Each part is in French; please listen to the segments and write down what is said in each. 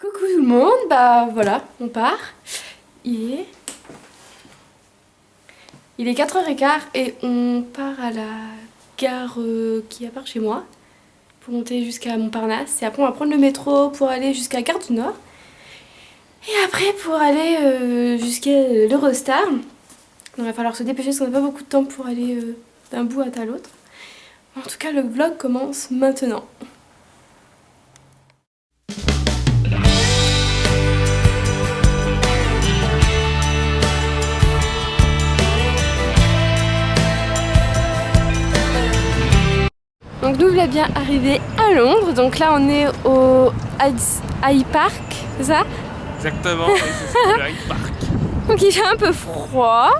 Coucou tout le monde, bah voilà, on part. Il est 4h15 et on part à la gare qui est à part chez moi pour monter jusqu'à Montparnasse. Et après on va prendre le métro pour aller jusqu'à Gare du Nord. Et après pour aller jusqu'à l'Eurostar. Il va falloir se dépêcher parce qu'on n'a pas beaucoup de temps pour aller d'un bout à l'autre. En tout cas le vlog commence maintenant. Donc nous voilà bien arrivés à Londres, donc là on est au Hyde Park, c'est ça? Exactement, oui, c'est ça, le Hyde Park. Donc il fait un peu froid,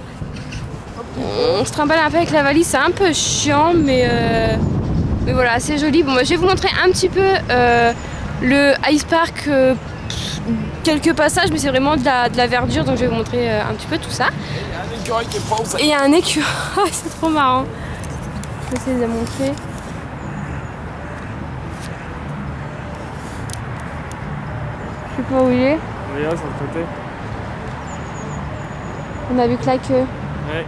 on se trimballe un peu avec la valise, c'est un peu chiant mais voilà c'est joli. Bon, moi, je vais vous montrer un petit peu le Hyde Park, quelques passages mais c'est vraiment de la verdure donc je vais vous montrer un petit peu tout ça. Il y a un écureuil qui est pas Et il y a un écureuil, c'est trop marrant, je vais essayer de la montrer. Je sais pas où il est. Oui, là, sur le côté. On a vu que la queue. Ouais.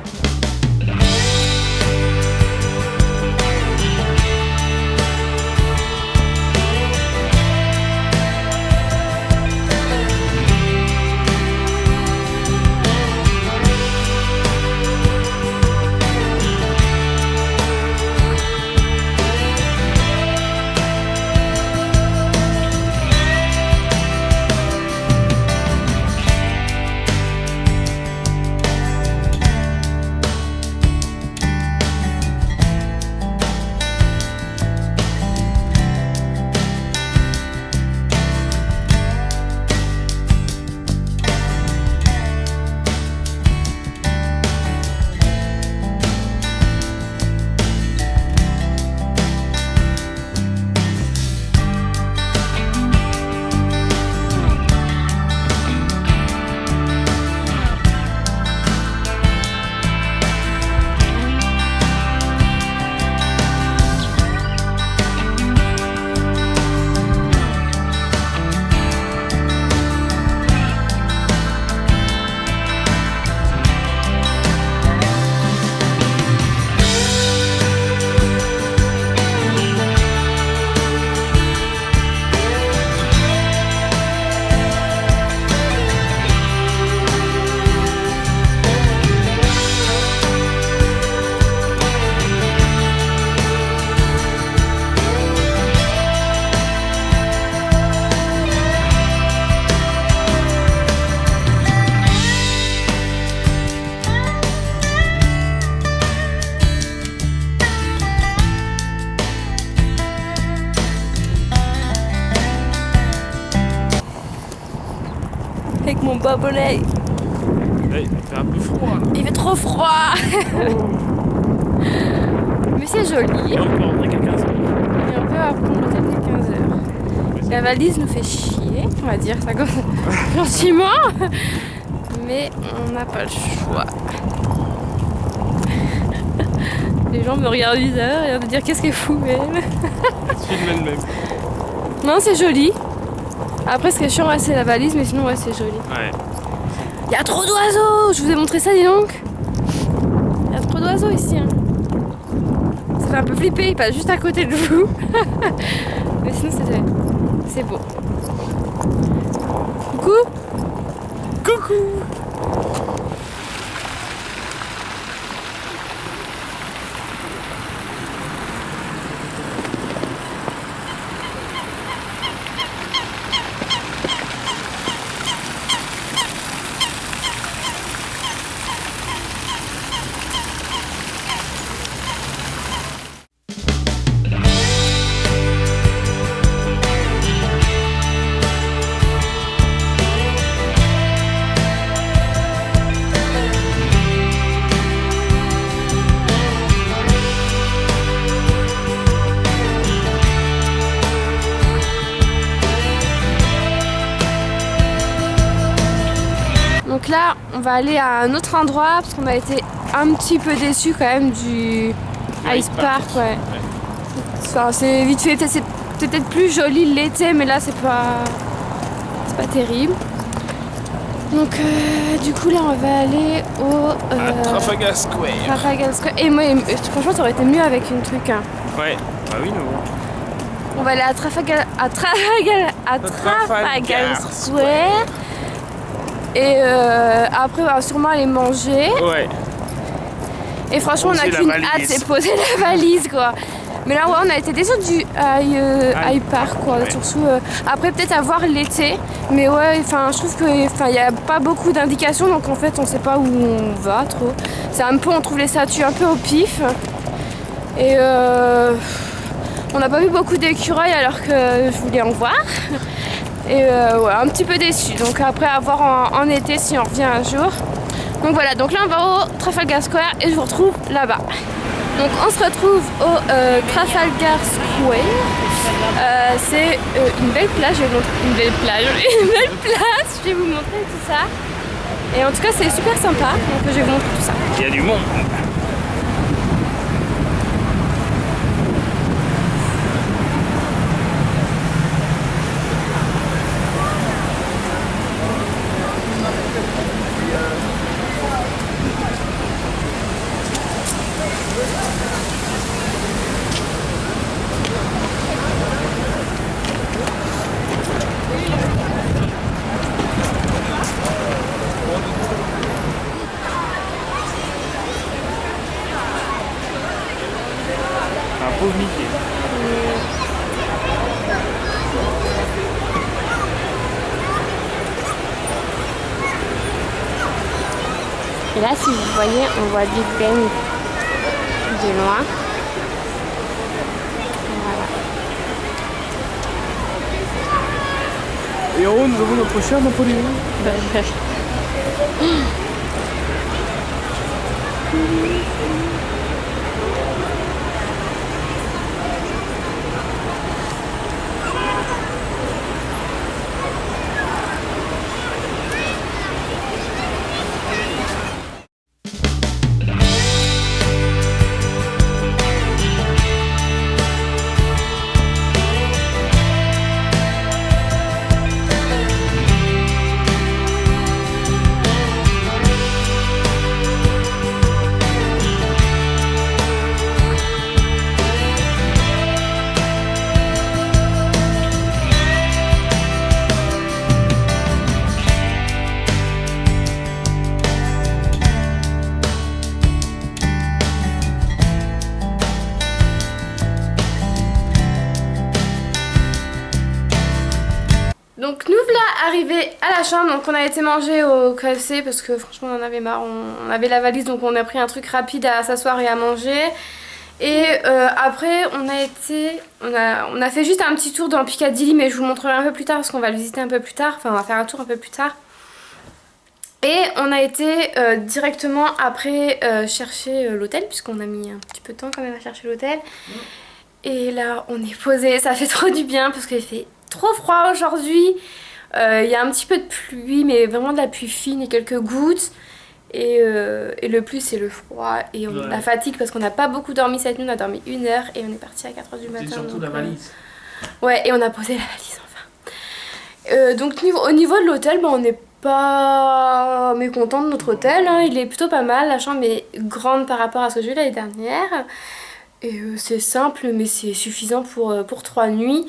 Avec mon bas bonnet. Hey, il fait un peu froid là. Il fait trop froid. Mais c'est joli. Et on peut rentrer qu'à 15h. Et on peut apprendre peut-être à 15h. La valise nous fait chier, on va dire ça comme gentiment. Mais on n'a pas le choix. Les gens me regardent bizarre et on me dire qu'est-ce qu'elle fout elle. Tu filmes elle-même. Non, c'est joli. Après, ce qui est chiant, ouais, c'est la valise, mais sinon, ouais, c'est joli. Ouais. Il y a trop d'oiseaux! Je vous ai montré ça, dis donc! Il y a trop d'oiseaux ici. Hein. Ça fait un peu flipper, il passe juste à côté de vous. Mais sinon, c'est beau. Coucou! Coucou! Donc là, on va aller à un autre endroit parce qu'on a été un petit peu déçus quand même du Hyde Park. Ouais. Enfin, c'est vite fait, c'est peut-être plus joli l'été, mais là c'est c'est pas terrible. Donc du coup là on va aller au Trafalgar Square. Trafalgar Square. Et moi franchement ça aurait été mieux avec une truc. Hein. Ouais, bah oui, nous. On va aller à Trafalgar Square. Et après on va sûrement aller manger. Ouais. Et franchement on a qu'une hâte, c'est poser la valise quoi. Mais là ouais on a été déçus du High Park quoi. Surtout après peut-être à voir l'été. Mais ouais enfin je trouve que il n'y a pas beaucoup d'indications donc en fait on sait pas où on va trop. C'est un peu on trouve les statues un peu au pif. Et on n'a pas vu beaucoup d'écureuils alors que je voulais en voir. Et ouais, un petit peu déçu. Donc après à voir en été si on revient un jour. Donc voilà, donc là on va au Trafalgar Square et je vous retrouve là-bas. Donc on se retrouve au Trafalgar Square. C'est une belle plage, je vais vous montrer une belle plage, une belle place, je vais vous montrer tout ça. Et en tout cas c'est super sympa, donc je vais vous montrer tout ça. Il y a du monde. Un pauvre Mickey. Et là si vous voyez on voit Big Ben de loin. Voilà. Et en haut nous avons notre cher Napoléon. Donc nous voilà arrivés à la chambre, donc on a été manger au KFC parce que franchement on en avait marre, on avait la valise donc on a pris un truc rapide à s'asseoir et à manger. Et après on a fait juste un petit tour dans Piccadilly mais je vous le montrerai un peu plus tard parce qu'on va le visiter un peu plus tard, enfin on va faire un tour un peu plus tard. Et on a été directement après chercher l'hôtel puisqu'on a mis un petit peu de temps quand même à chercher l'hôtel. Et là on est posé, ça fait trop du bien parce qu'il fait trop froid aujourd'hui. Il y a un petit peu de pluie mais vraiment de la pluie fine et quelques gouttes. Et le plus c'est le froid et la fatigue parce qu'on n'a pas beaucoup dormi cette nuit, on a dormi 1 heure et on est parti à 4h du matin. C'est surtout la valise. Ouais et on a posé la valise enfin. Donc au niveau de l'hôtel, on n'est pas mécontent de notre hôtel, hein. Il est plutôt pas mal, la chambre est grande par rapport à ce que j'ai eu l'année dernière. Et c'est simple mais c'est suffisant pour 3 nuits.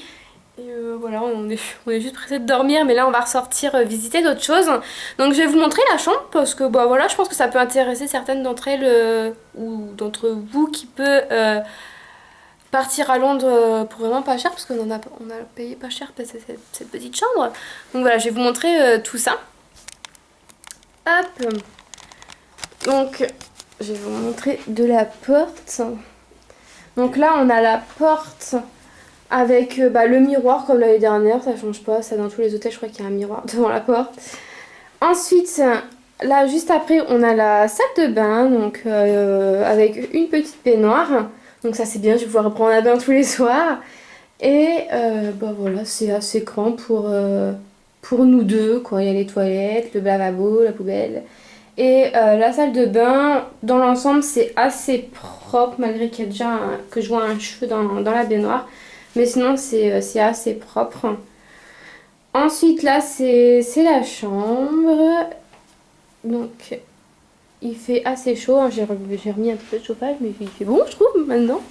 Et voilà, on est juste pressé de dormir, mais là on va ressortir visiter d'autres choses. Donc je vais vous montrer la chambre parce que bah voilà, je pense que ça peut intéresser certaines d'entre elles ou d'entre vous qui peut partir à Londres pour vraiment pas cher parce qu'on a payé pas cher cette petite chambre. Donc voilà, je vais vous montrer tout ça. Hop. Donc je vais vous montrer de la porte. Donc là on a la porte avec le miroir comme l'année dernière, ça change pas, ça dans tous les hôtels je crois qu'il y a un miroir devant la porte. Ensuite, là juste après on a la salle de bain, donc avec une petite baignoire. Donc ça c'est bien, je vais pouvoir reprendre un bain tous les soirs. Et bah voilà, c'est assez grand pour nous deux, quoi. Il y a les toilettes, le lavabo, la poubelle. Et la salle de bain, dans l'ensemble c'est assez propre malgré qu'il y a déjà que je vois un cheveu dans la baignoire. Mais sinon c'est assez propre. Ensuite, là, c'est la chambre. Donc, il fait assez chaud. Hein. J'ai remis un petit peu de chauffage, mais il fait bon, je trouve, maintenant.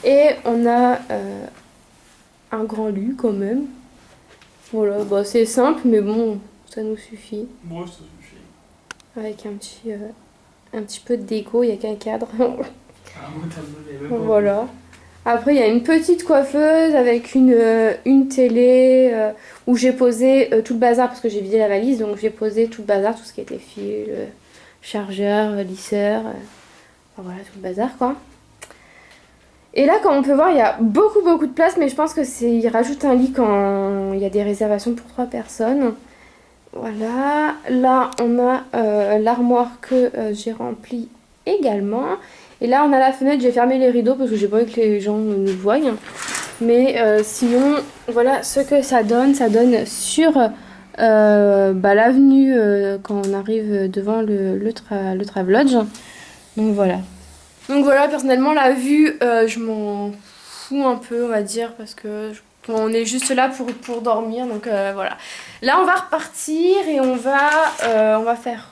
Et on a un grand lit, quand même. Voilà, bah, c'est simple, mais bon, ça nous suffit. Moi, ça suffit. Avec un petit peu de déco, il n'y a qu'un cadre. Ah, moi, t'as même pas. Voilà. Après, il y a une petite coiffeuse avec une télé où j'ai posé tout le bazar parce que j'ai vidé la valise. Donc, j'ai posé tout le bazar, tout ce qui était fil, chargeur, lisseur. Enfin, voilà, tout le bazar, quoi. Et là, comme on peut voir, il y a beaucoup de place. Mais je pense que ils rajoutent un lit quand il y a des réservations pour 3 personnes. Voilà. Là, on a l'armoire que j'ai remplie également. Et là, on a la fenêtre, j'ai fermé les rideaux parce que j'ai pas envie que les gens nous voient. Mais sinon, voilà ce que ça donne. Ça donne sur l'avenue quand on arrive devant le Travelodge. Donc voilà. Donc voilà, personnellement, la vue, je m'en fous un peu, on va dire, parce que on est juste là pour dormir. Donc voilà. Là, on va repartir et on va faire...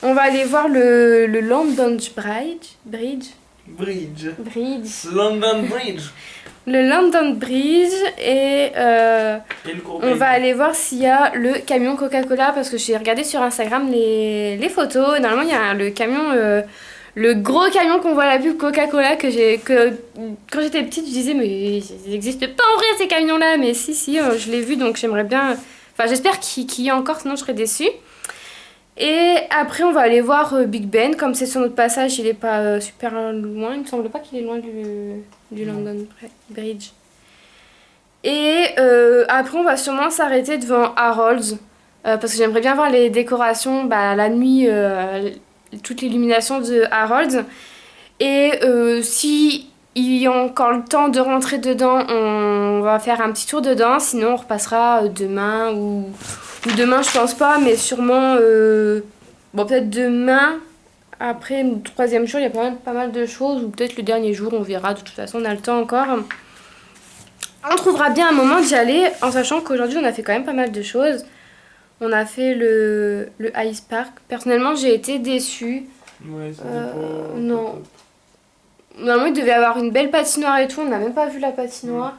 On va aller voir le London Bridge. London Bridge. Le London Bridge et on va aller voir s'il y a le camion Coca-Cola parce que j'ai regardé sur Instagram les photos. Et normalement, il y a le camion, le gros camion qu'on voit à la pub Coca-Cola que quand j'étais petite, je disais mais ils n'existent pas en vrai ces camions-là. Mais si, je l'ai vu donc j'aimerais bien... Enfin, j'espère qu'il y a encore, sinon je serais déçue. Et après, on va aller voir Big Ben. Comme c'est sur notre passage, il est pas super loin. Il me semble pas qu'il est loin du London Bridge. Et après, on va sûrement s'arrêter devant Harrods. Parce que j'aimerais bien voir les décorations, la nuit, toute l'illumination de Harrods. Et si il y a encore le temps de rentrer dedans, on va faire un petit tour dedans. Sinon, on repassera demain ou demain, je pense pas, mais sûrement... peut-être demain, après le 3e jour, il y a pas mal de choses. Ou peut-être le dernier jour, on verra. De toute façon, on a le temps encore. On trouvera bien un moment d'y aller, en sachant qu'aujourd'hui, on a fait quand même pas mal de choses. On a fait le Ice Park. Personnellement, j'ai été déçue. Ouais, c'était pas... Non. Normalement, il devait y avoir une belle patinoire et tout. On n'a même pas vu la patinoire.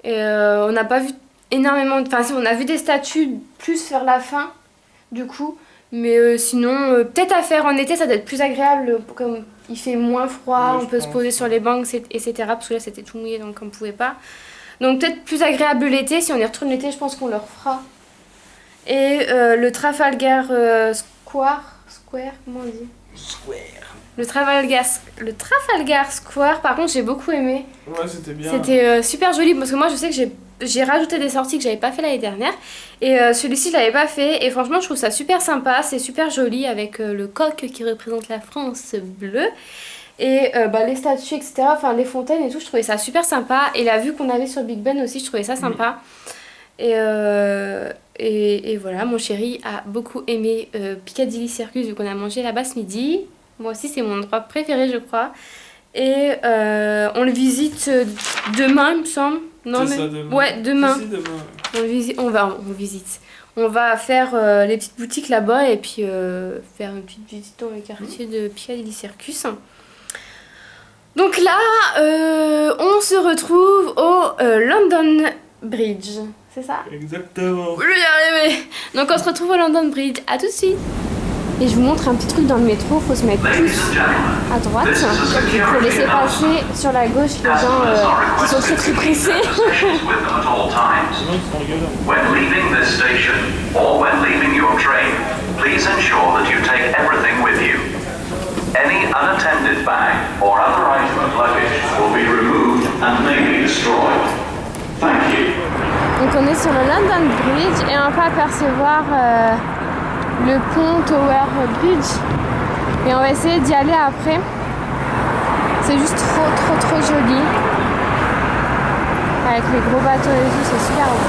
Et on n'a pas vu énormément... Enfin, on a vu des statues plus vers la fin, du coup. Mais sinon, peut-être à faire en été, ça doit être plus agréable. Comme il fait moins froid, on peut se poser sur les bancs, etc. Parce que là, c'était tout mouillé, donc on ne pouvait pas. Donc peut-être plus agréable l'été. Si on y retourne l'été, je pense qu'on le refera. Et le Trafalgar Square, comment on dit ? Square. Le Trafalgar Square, par contre, j'ai beaucoup aimé. Ouais, c'était bien. C'était super joli parce que moi, je sais que j'ai rajouté des sorties que j'avais pas fait l'année dernière. Et celui-ci, je l'avais pas fait. Et franchement, je trouve ça super sympa. C'est super joli avec le coq qui représente la France bleue. Et les statues, etc. Enfin, les fontaines et tout, je trouvais ça super sympa. Et la vue qu'on avait sur Big Ben aussi, je trouvais ça sympa. Et voilà, mon chéri a beaucoup aimé Piccadilly Circus vu qu'on a mangé là-bas ce midi. Moi aussi, c'est mon endroit préféré, je crois. Et on le visite demain, il me semble. Non, mais... ça, demain. Ouais, demain. Si, demain. On visite. On va faire les petites boutiques là-bas et puis faire une petite visite dans le quartier de Piccadilly Circus. Donc là, on se retrouve au London Bridge. C'est ça ? Exactement. Je vais y arriver. Donc on se retrouve au London Bridge. À tout de suite. Et je vous montre un petit truc dans le métro, faut se mettre plus à droite. Il faut laisser passer sur la gauche les gens qui sont très pressés. When leaving this station or when leaving your train, please ensure that you take everything with you. Any unattended bag or other item of luggage will be removed and may be destroyed. Thank you. Donc on est sur le London Bridge et on peut apercevoir le pont Tower Bridge et on va essayer d'y aller après. C'est juste trop joli avec les gros bateaux et tout, c'est super beau.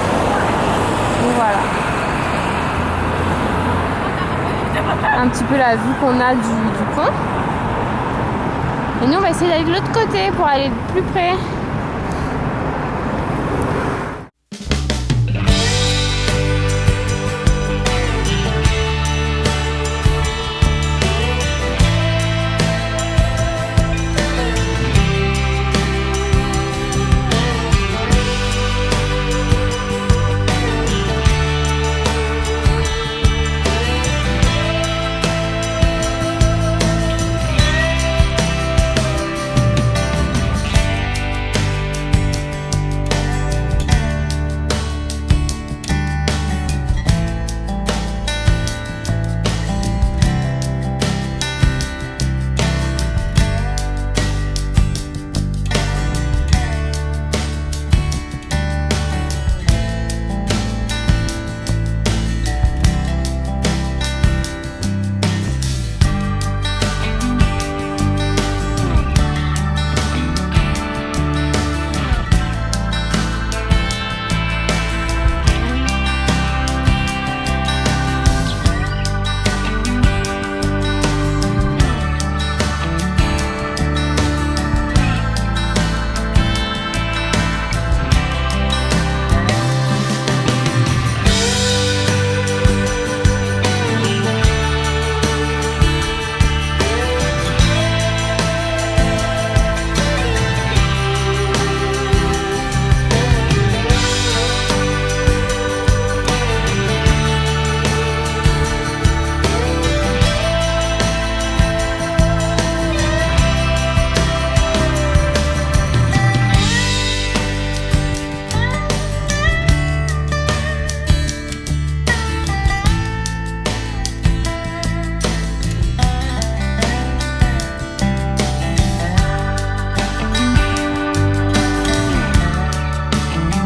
Donc voilà, un petit peu la vue qu'on a du pont. Et nous on va essayer d'aller de l'autre côté pour aller plus près.